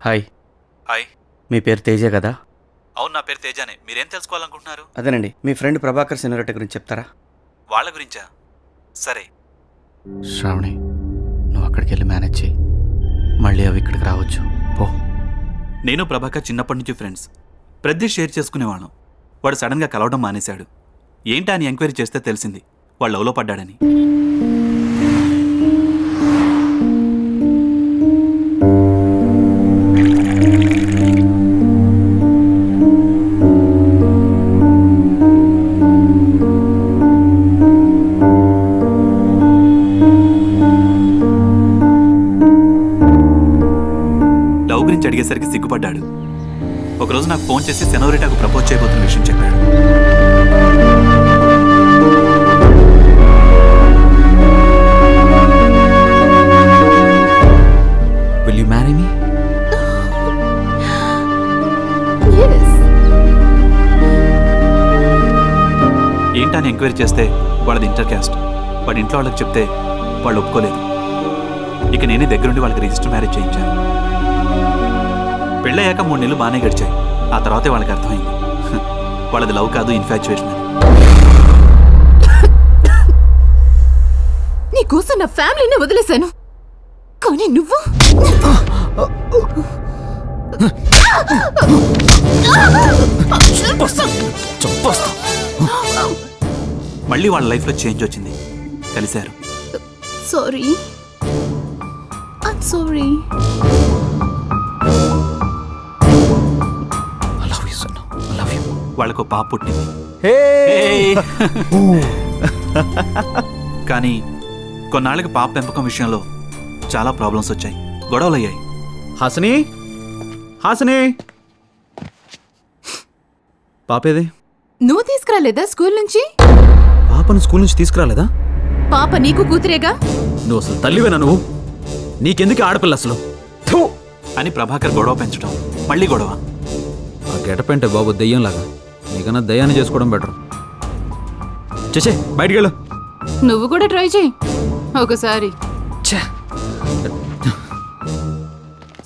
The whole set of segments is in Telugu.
హాయ్. హాయ్. మీ పేరు తేజ కదా? అవును, నా పేరు తేజానే. మీరేం తెలుసుకోవాలనుకుంటున్నారు? అదేనండి, మీ ఫ్రెండ్ ప్రభాకర్ సెనోరిటా గురించి చెప్తారా? వాళ్ళ గురించా? సరే. శ్రావణి, నువ్వు అక్కడికి వెళ్ళి మేనేజ్ చేయి. మళ్ళీ అవి ఇక్కడికి రావచ్చు. పో. నేను ప్రభాకర్ చిన్నప్పటి నుంచి ఫ్రెండ్స్. ప్రతి షేర్ చేసుకునేవాళ్ళం. వాడు సడన్గా కలవడం మానేశాడు. ఏంటా అని ఎంక్వైరీ చేస్తే తెలిసింది వాడు లవ్లో పడ్డాడని. లవ్ గురించి అడిగేసరికి సిగ్గుపడ్డాడు. ఒకరోజు నాకు ఫోన్ చేసి సెనోరిటాకు ప్రపోజ్ చేయబోతున్న విషయం చెప్పాడు. Will you marry me? Yes. ఏంటని ఎంక్వైరీ చేస్తే వాళ్ళది ఇంటర్ క్యాస్ట్. వాడి ఇంట్లో వాళ్ళకి చెప్తే వాళ్ళు ఒప్పుకోలేదు. ఇక నేనే దగ్గరుండి వాళ్ళకి రిజిస్టర్ మ్యారేజ్ చేయించాను. పెళ్ళయ్యాక 3 నెలలు బాగానే గడిచాయి. ఆ తర్వాతే వాళ్ళకి అర్థమైంది వాళ్ళది లవ్ కాదు, ఇన్ఫాచ్యుయేషన్ అని. నీకోసం నా ఫ్యామిలీని వదిలేశాను, కానీ నువ్వు మళ్ళీ వాళ్ళ లైఫ్లో చేంజ్ వచ్చింది. కలిశారు. Sorry, I'm sorry. వాళ్ళకు పాప పుట్టింది. కానీ కొన్నాళ్ళకి పాప పెంపకం విషయంలో చాలా ప్రాబ్లమ్స్ వచ్చాయి, గొడవలు అయ్యాయి. హాసిని, హాసిని, పాపేది? నువ్వు తీసుకురాలేదా స్కూల్ నుంచి? పాపను స్కూల్ నుంచి తీసుకురాలేదా? పాప నీకు కూతురేగా. నువ్వు అసలు తల్లివేనా? నువ్వు నీకెందుకు ఆడపిల్ల అసలు అని ప్రభాకర్ గొడవ పెంచడం, మళ్ళీ గొడవ. ఆ గెటపేంటే బాబు దెయ్యంలాగా. నీకన్నా దయ్యాన్ని చేసుకోవడం బెటర్. చేసే బయటికి వెళ్ళు. నువ్వు కూడా ట్రై చేయి ఒకసారి.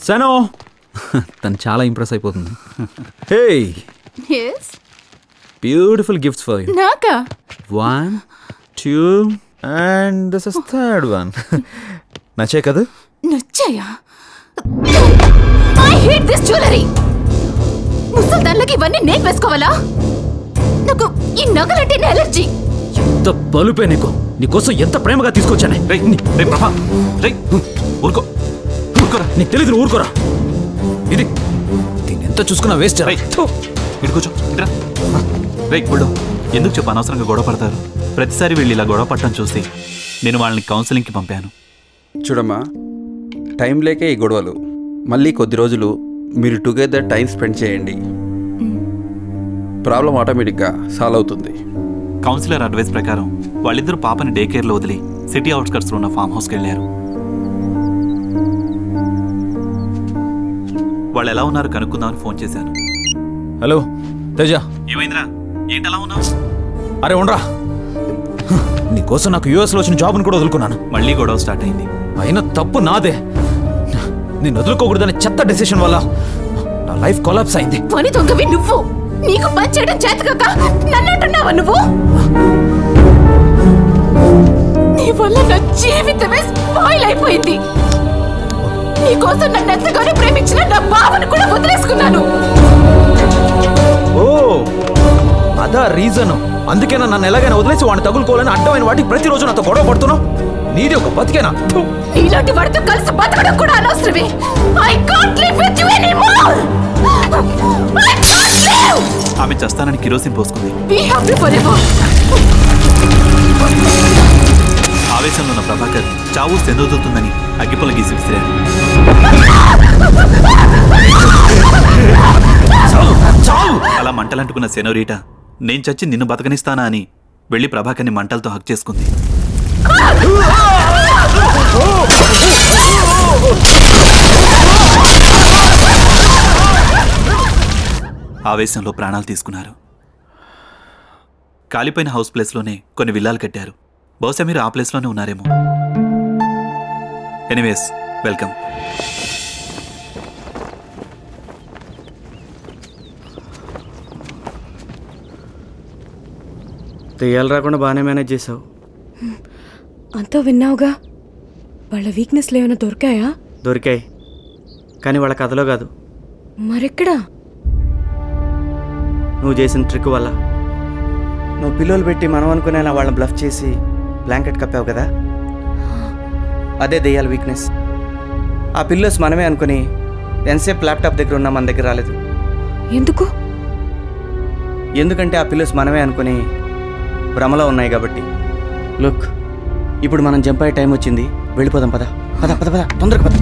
సనో, తను చాలా ఇంప్రెస్ అయిపోతుంది. హే, yes, beautiful gifts for you. నాకా? 1 2 and this is third one. నచ్చే కదా? నచ్చాయా? I hate this jewelry. ముసలి దానికి ఇవన్నీ నేను వేసుకోవాలా? నాకు ఈ నగలంటే ఎలర్జీ. ఎంత బలుపే నీకు. నీకోసం ఎంత ప్రేమగా తీసుకొచ్చానే. ఊరుకో, ఊరుకోరా. నీకు తెలీదు, ఊరుకోరా. ఇది దీన్ని ఎంత చూసుకున్నా వేస్ట్. కూర్చో. రైట్ గుళ్ళు, ఎందుకు చెప్పు అనవసరంగా గొడవ పడతారు? ప్రతిసారి వీళ్ళు ఇలా గొడవ పట్టడం చూసి నేను వాళ్ళని కౌన్సిలింగ్కి పంపాను. చూడమ్మా, టైం లేకే ఈ గొడవలు. మళ్ళీ కొద్ది రోజులు మీరు టుగెదర్ టైం స్పెండ్ చేయండి. ప్రాబ్లం ఆటోమేటిక్గా సాల్వ్ అవుతుంది. కౌన్సిలర్ అడ్వైస్ ప్రకారం వాళ్ళిద్దరూ పాపని డే కేర్లో వదిలి సిటీ అవుట్స్కట్స్లో ఉన్న ఫామ్ హౌస్కి వెళ్ళారు. వాళ్ళు ఎలా ఉన్నారు కనుక్కుందామని ఫోన్ చేశాను. హలో తేజ. ఏమైందిరా? ఏంటి అలా ఉన్నావు? అరే ఉండరా, నీకోసం నాకు యూఎస్లో వచ్చిన జాబ్ని కూడా వదులుకున్నాను. మళ్ళీ గొడవ స్టార్ట్ అయింది. అయినా తప్పు నాదే. నేను వదులుకోకూడదనే చెత్త డెసిషన్ వల్ల నా లైఫ్ కొలాప్స్ అయింది. పని దొంగవి నువ్వు. నీకు పని చేయడం చేతకాక నన్ను అంటున్నావా నువ్వు? నీ వల్ల నా జీవితమే స్పాయిల్ అయిపోయింది. నీకోసం నన్ను ఎంతగానో ప్రేమించిన నా బావను కూడా వదిలేసుకున్నాను. ఓ, అదా రీజన్. అందుకేనా నన్ను ఎలాగైనా వదిలేసి వాడిని తగులుకోవాలని అడ్డమైన వాటికి ప్రతిరోజు నాతో గొడవ పడుతున్నావు? నీది ఒక బతికేనా? నీలాంటి వాడితో కలిసి బతకడం కూడా అనవసరమే. I can't live with you anymore. I can't live. ఆమె చస్తానని కిరోసిన్ పోసుకుంది. Be happy forever. ఆవేశంలో ఉన్న ప్రభాకర్ చావు సెందవుతుందని అగ్గిపుల్ల గీసి విసిరాడు. అలా మంటలంటుకున్న సెనోరీటా నేను చచ్చి నిన్ను బతకనిస్తానా అని వెళ్ళి ప్రభాకర్ని మంటలతో హక్ చేసుకుంది. ఆవేశంలో ప్రాణాలు తీసుకున్నారు. కాలిపోయిన హౌస్ ప్లేస్లోనే కొన్ని విల్లాలు కట్టారు. బహుశా మీరు ఆ ప్లేస్లోనే ఉన్నారేమో. Anyways, welcome. దెయ్యాలు రాకుండా బాగానే మేనేజ్ చేసావు. అంతా విన్నావుగా. వాళ్ళ వీక్నెస్లు ఏమైనా దొరికాయా? దొరికాయి, కానీ వాళ్ళ కథలో కాదు. మరెక్కడా? నువ్వు చేసిన ట్రిక్ వల్ల. నువ్వు పిల్లలు పెట్టి మనం అనుకునేలా వాళ్ళని బ్లఫ్ చేసి బ్లాంకెట్ కప్పావు కదా, అదే దెయ్యాల వీక్నెస్. ఆ పిల్లోస్ మనమే అనుకుని ఎంతసేపు ల్యాప్టాప్ దగ్గర ఉన్నా మన దగ్గర రాలేదు. ఎందుకు? ఎందుకంటే ఆ పిల్లోస్ మనమే అనుకుని భ్రమలో ఉన్నాయి కాబట్టి. లుక్, ఇప్పుడు మనం జంప్ అయ్యే టైం వచ్చింది. వెళ్ళిపోదాం, పద పద పద పద, తొందరగా పద.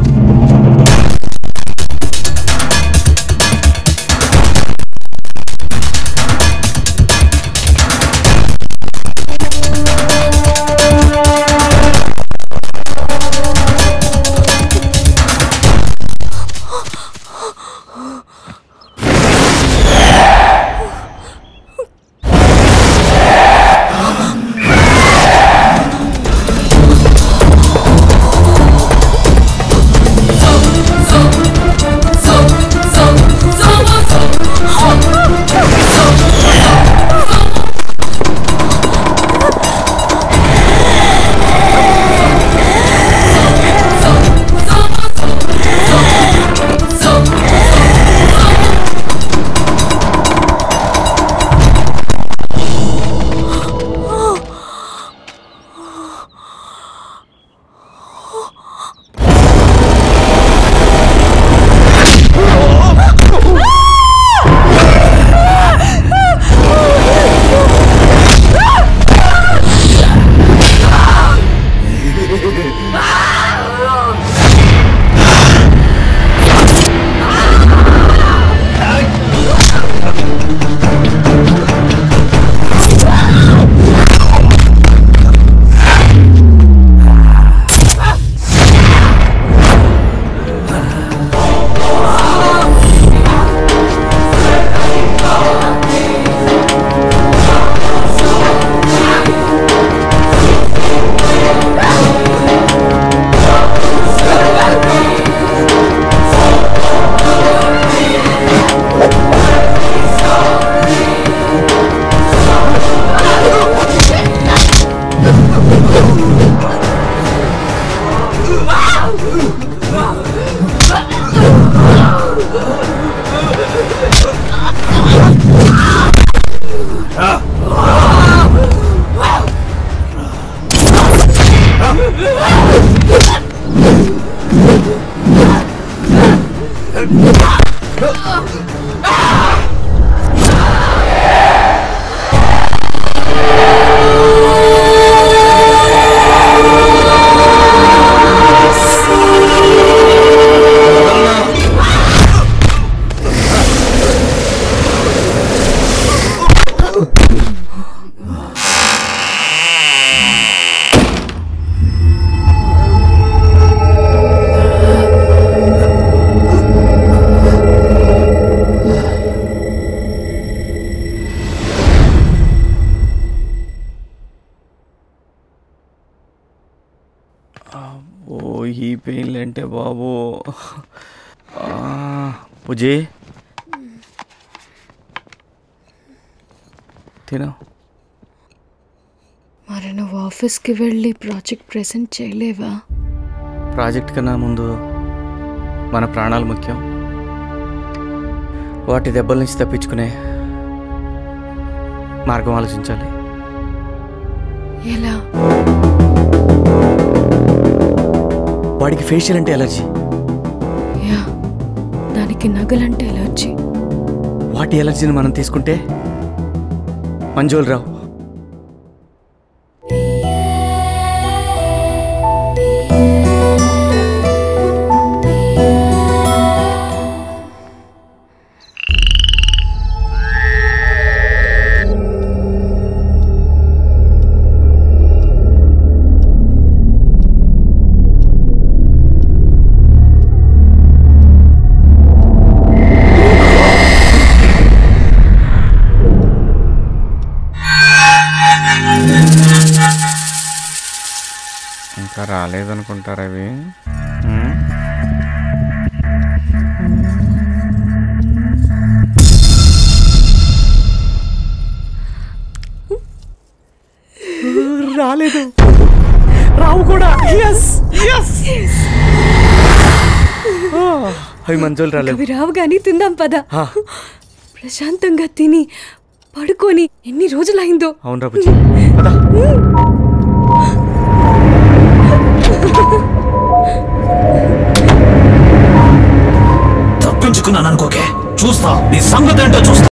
ఈ పెయిన్లు అంటే బాబు. పూజీ తిను. మరి నువ్వు ఆఫీస్కి వెళ్ళి ప్రాజెక్ట్ ప్రెజెంట్ చేయలేవా? ప్రాజెక్ట్ కన్నా ముందు మన ప్రాణాలు ముఖ్యం. వాటి దెబ్బల నుంచి తప్పించుకునే మార్గం ఆలోచించాలి. ఎలా? వాడికి ఫేషియల్ అంటే ఎలర్జీ. యా, దానికి నగలంటే ఎలర్జీ. వాటి ఎలర్జీని మనం తీసుకుంటే మంజోలు రావు. ఇంకా రాలేదనుకుంటారు అవి. అవి మంజోలు రాలేవు. అవి రావు కానీ తిందాం పద. ప్రశాంతంగా తిని పడుకొని ఎన్ని రోజులైందో. అవును రా బుజ్జి. పద. తప్పించుకున్నాను అనుకోకే, చూస్తా నీ సంగతి ఏంటో చూస్తా.